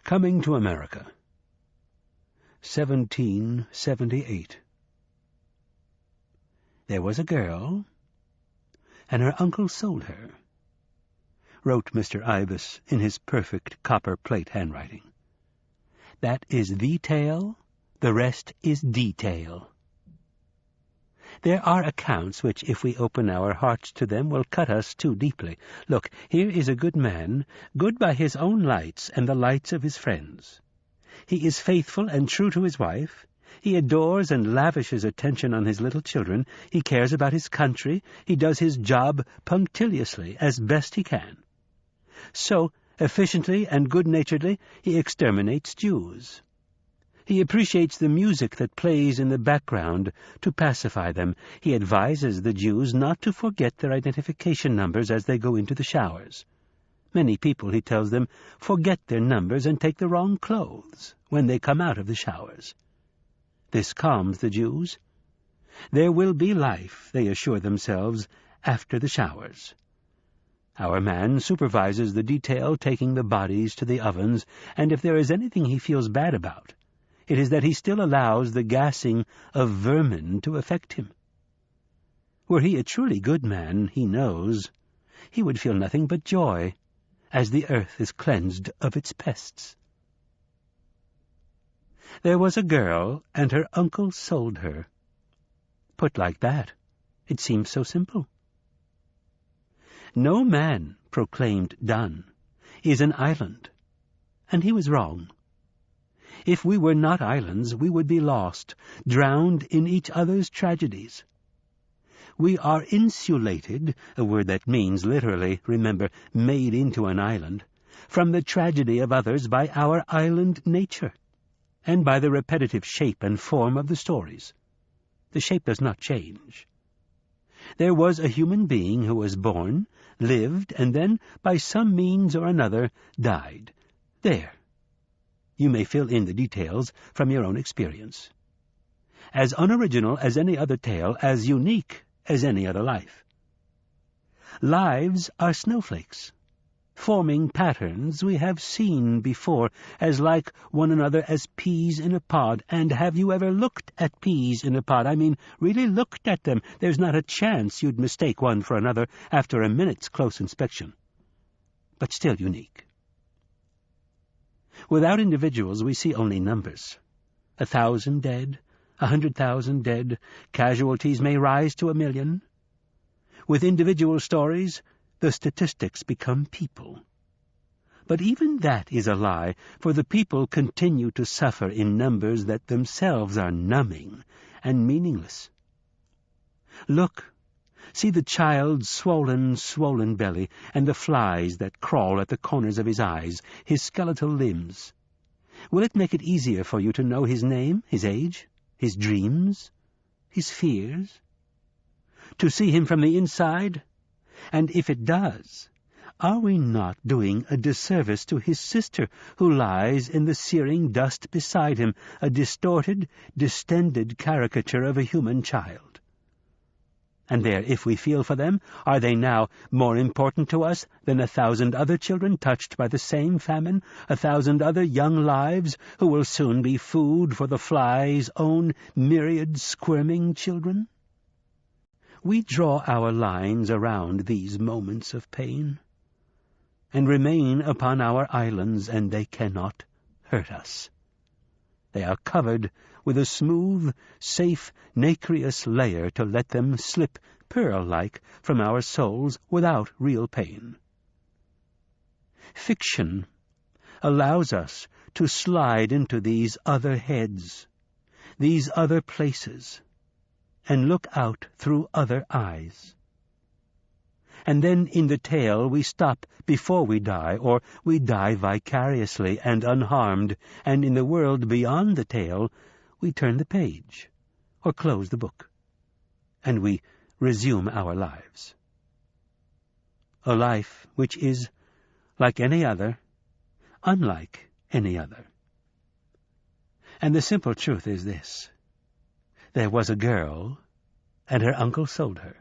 Coming to America. 1778. There was a girl, and her uncle sold her, wrote Mr. Ibis in his perfect copper-plate handwriting. That is the tale, the rest is detail. There are accounts which, if we open our hearts to them, will cut us too deeply. Look, here is a good man, good by his own lights and the lights of his friends. He is faithful and true to his wife. He adores and lavishes attention on his little children. He cares about his country. He does his job punctiliously, as best he can. So, efficiently and good-naturedly, he exterminates Jews. He appreciates the music that plays in the background to pacify them. He advises the Jews not to forget their identification numbers as they go into the showers. Many people, he tells them, forget their numbers and take the wrong clothes when they come out of the showers. This calms the Jews. There will be life, they assure themselves, after the showers. Our man supervises the detail taking the bodies to the ovens, and if there is anything he feels bad about, it is that he still allows the gassing of vermin to affect him. Were he a truly good man, he knows, he would feel nothing but joy as the earth is cleansed of its pests. There was a girl, and her uncle sold her. Put like that, it seems so simple. No man, proclaimed Donne, is an island, and he was wrong. If we were not islands, we would be lost, drowned in each other's tragedies. We are insulated, a word that means literally, remember, made into an island, from the tragedy of others by our island nature, and by the repetitive shape and form of the stories. The shape does not change. There was a human being who was born, lived, and then, by some means or another, died. There. You may fill in the details from your own experience. As unoriginal as any other tale, as unique as any other life. Lives are snowflakes, forming patterns we have seen before, as like one another as peas in a pod. And have you ever looked at peas in a pod? I mean, really looked at them. There's not a chance you'd mistake one for another after a minute's close inspection. But still unique. Without individuals, we see only numbers. 1,000 dead, 100,000 dead, casualties may rise to 1 million. With individual stories, the statistics become people. But even that is a lie, for the people continue to suffer in numbers that themselves are numbing and meaningless. Look, see the child's swollen belly, and the flies that crawl at the corners of his eyes, his skeletal limbs. Will it make it easier for you to know his name, his age, his dreams, his fears? To see him from the inside? And if it does, are we not doing a disservice to his sister, who lies in the searing dust beside him, a distorted, distended caricature of a human child? And there, if we feel for them, are they now more important to us than 1,000 other children touched by the same famine, 1,000 other young lives who will soon be food for the flies' own myriad squirming children? We draw our lines around these moments of pain, and remain upon our islands, and they cannot hurt us. They are covered with a smooth, safe, nacreous layer to let them slip pearl-like from our souls without real pain. Fiction allows us to slide into these other heads, these other places, and look out through other eyes. And then in the tale we stop before we die, or we die vicariously and unharmed, and in the world beyond the tale we turn the page, or close the book, and we resume our lives. A life which is, like any other, unlike any other. And the simple truth is this: there was a girl, and her uncle sold her.